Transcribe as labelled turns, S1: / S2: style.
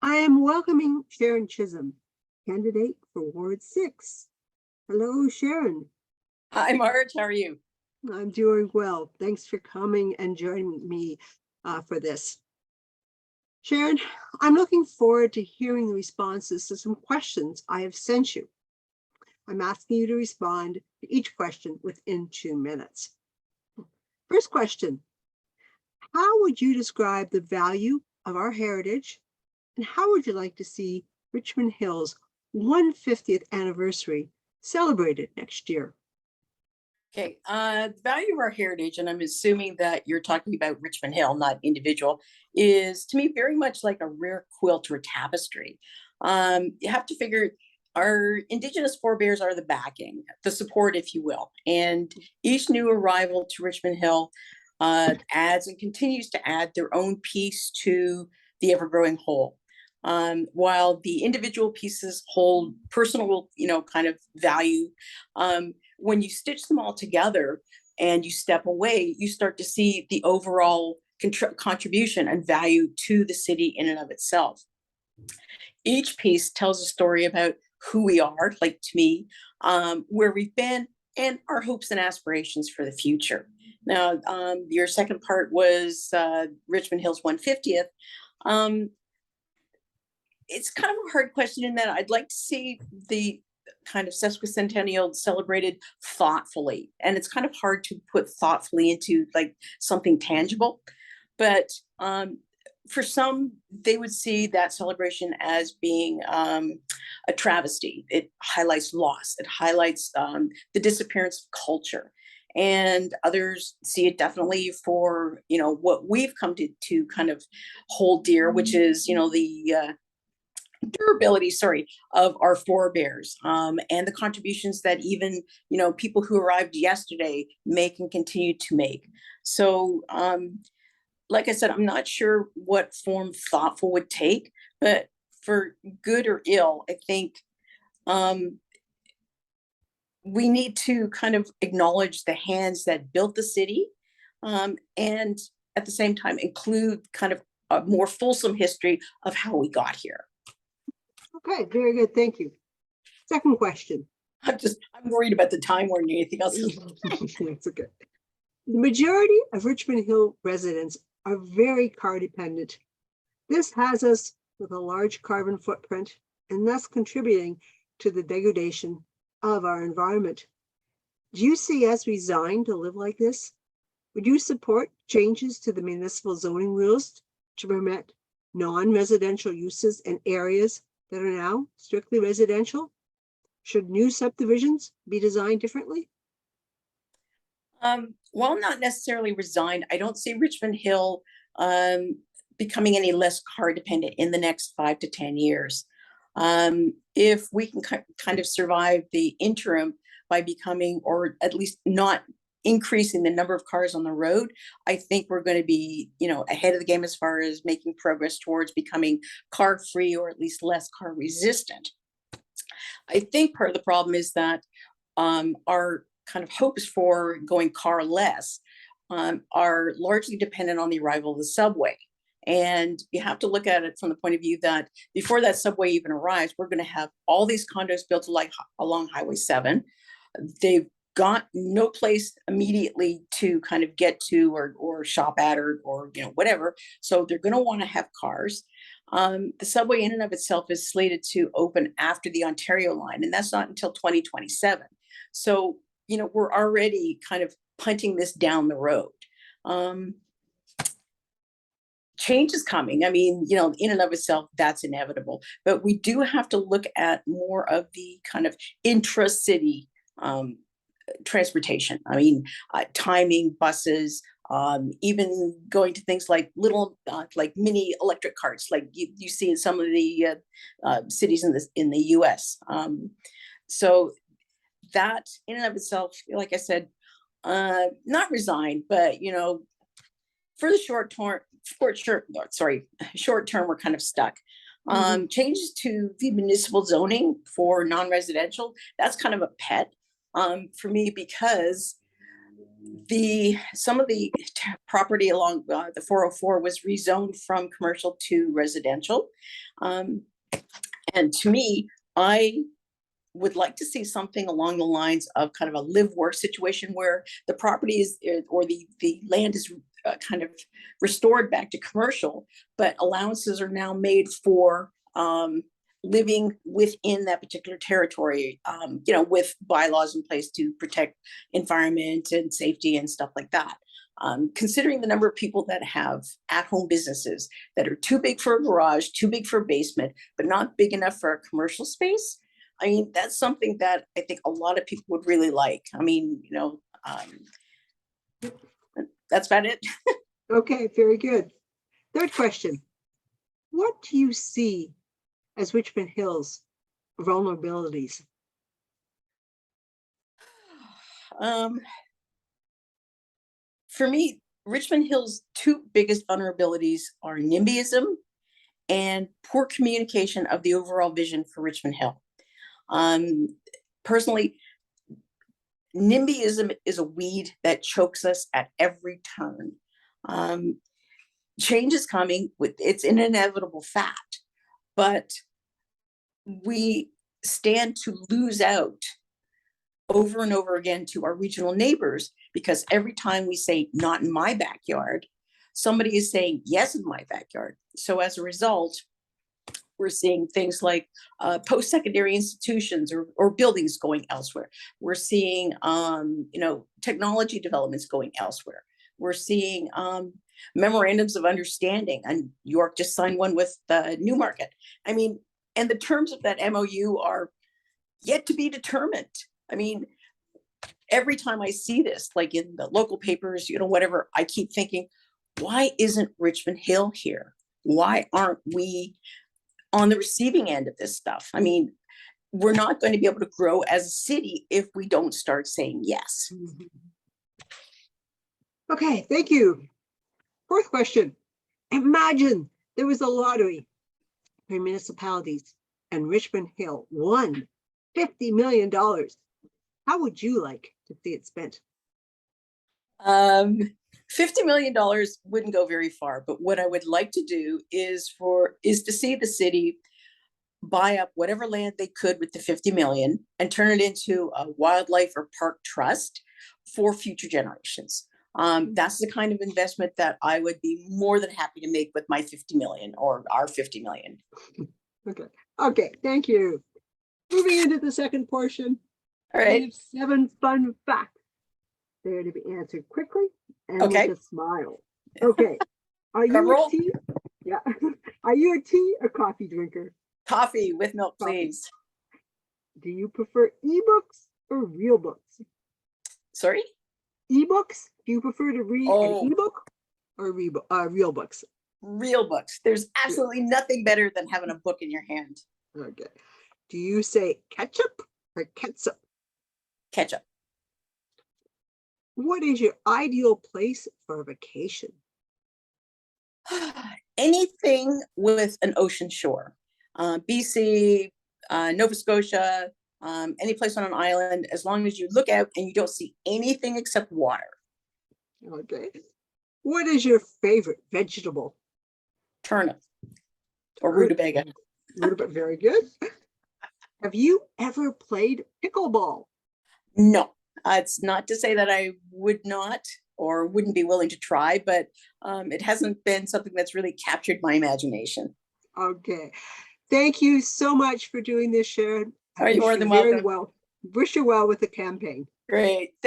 S1: I am welcoming Sharon Chisholm, candidate for Ward 6. Hello, Sharon.
S2: Hi, Marj. How are you?
S1: I'm doing well. Thanks for coming and joining me for this. Sharon, I'm looking forward to hearing the responses to some questions I have sent you. I'm asking you to respond to each question within 2 minutes. First question, how would you describe the value of our heritage, and how would you like to see Richmond Hill's 150th anniversary celebrated next year?
S2: Okay, the value of our heritage, and I'm assuming that you're talking about Richmond Hill, not individual, is to me very much like a rare quilt or tapestry. You have to figure our Indigenous forebears are the backing, the support, if you will. And each new arrival to Richmond Hill adds and continues to add their own piece to the ever-growing whole. While the individual pieces hold personal, kind of value, when you stitch them all together and you step away, you start to see the overall contribution and value to the city in and of itself. Each piece tells a story about who we are, like to me, where we've been, and our hopes and aspirations for the future. Now, your second part was Richmond Hill's 150th. It's kind of a hard question in that I'd like to see the kind of sesquicentennial celebrated thoughtfully. And it's kind of hard to put thoughtfully into like something tangible. But for some, they would see that celebration as being a travesty. It highlights loss. It highlights the disappearance of culture. And others see it definitely for, what we've come to kind of hold dear, which is, the durability, of our forebears, and the contributions that even, people who arrived yesterday make and continue to make. So, like I said, I'm not sure what form thoughtful would take, but for good or ill, I think we need to kind of acknowledge the hands that built the city, and at the same time include kind of a more fulsome history of how we got here.
S1: Okay, very good. Thank you. Second question.
S2: I'm worried about the time more than anything else.
S1: That's okay. The majority of Richmond Hill residents are very car dependent. This has us with a large carbon footprint and thus contributing to the degradation of our environment. Do you see us resigned to live like this? Would you support changes to the municipal zoning rules to permit non-residential uses in areas that are now strictly residential? Should new subdivisions be designed differently?
S2: While not necessarily resigned, I don't see Richmond Hill becoming any less car dependent in the next 5 to 10 years. If we can kind of survive the interim by becoming, or at least not increasing the number of cars on the road, I think we're going to be, ahead of the game as far as making progress towards becoming car free, or at least less car resistant. I think part of the problem is that our kind of hopes for going car less are largely dependent on the arrival of the subway. And you have to look at it from the point of view that before that subway even arrives, we're going to have all these condos built along Highway 7. They've got no place immediately to kind of get to or shop at or whatever. So they're going to want to have cars. The subway in and of itself is slated to open after the Ontario line, and that's not until 2027. So, we're already kind of punting this down the road. Change is coming. I mean, in and of itself, that's inevitable. But we do have to look at more of the kind of intra-city transportation. I mean, timing buses, even going to things like little, like mini electric carts, like you see in some of the cities in the U.S. So that in and of itself, like I said, not resigned, but for the short term, we're kind of stuck. Changes to the municipal zoning for non-residential, that's kind of a pet for me, because some of the property along the 404 was rezoned from commercial to residential. And to me, I would like to see something along the lines of kind of a live work situation where the property is, or the land is kind of restored back to commercial, but allowances are now made for living within that particular territory, with bylaws in place to protect environment and safety and stuff like that. Considering the number of people that have at-home businesses that are too big for a garage, too big for a basement, but not big enough for a commercial space, I mean, that's something that I think a lot of people would really like. I mean, that's about it.
S1: Okay, very good. Third question. What do you see as Richmond Hill's vulnerabilities?
S2: For me, Richmond Hill's two biggest vulnerabilities are NIMBYism and poor communication of the overall vision for Richmond Hill. Personally, NIMBYism is a weed that chokes us at every turn. Change is coming, it's an inevitable fact, but we stand to lose out over and over again to our regional neighbors, because every time we say not in my backyard, somebody is saying yes in my backyard. So as a result, we're seeing things like post-secondary institutions or buildings going elsewhere. We're seeing technology developments going elsewhere. We're seeing memorandums of understanding, and York just signed one with Newmarket. I mean, and the terms of that MOU are yet to be determined. I mean, every time I see this, like in the local papers, whatever, I keep thinking, why isn't Richmond Hill here? Why aren't we on the receiving end of this stuff? I mean, we're not going to be able to grow as a city if we don't start saying yes.
S1: Okay, thank you. Fourth question. Imagine there was a lottery for municipalities and Richmond Hill won $50 million. How would you like to see it spent?
S2: $50 million wouldn't go very far, but what I would like to do is to see the city buy up whatever land they could with the 50 million and turn it into a wildlife or park trust for future generations. That's the kind of investment that I would be more than happy to make with my 50 million or our 50 million.
S1: Okay, thank you. Moving into the second portion.
S2: All right.
S1: We have 7 fun facts. They're to be answered quickly and
S2: Okay.
S1: with a smile. Okay. Are you a tea? Yeah. Are you a tea or coffee drinker?
S2: Coffee with milk, please.
S1: Do you prefer ebooks or real books?
S2: Sorry?
S1: Ebooks? Do you prefer to read an ebook or real books?
S2: Real books. There's absolutely nothing better than having a book in your hand.
S1: Okay. Do you say ketchup or ketchup?
S2: Ketchup.
S1: What is your ideal place for a vacation?
S2: Anything with an ocean shore. BC, Nova Scotia, any place on an island, as long as you look out and you don't see anything except water.
S1: Okay. What is your favorite vegetable?
S2: Turnip or rutabaga.
S1: Rutabaga, very good. Have you ever played pickleball?
S2: No, it's not to say that I would not or wouldn't be willing to try, but it hasn't been something that's really captured my imagination.
S1: Okay. Thank you so much for doing this, Sharon.
S2: Are you more than welcome?
S1: Wish you well with the campaign.
S2: Great.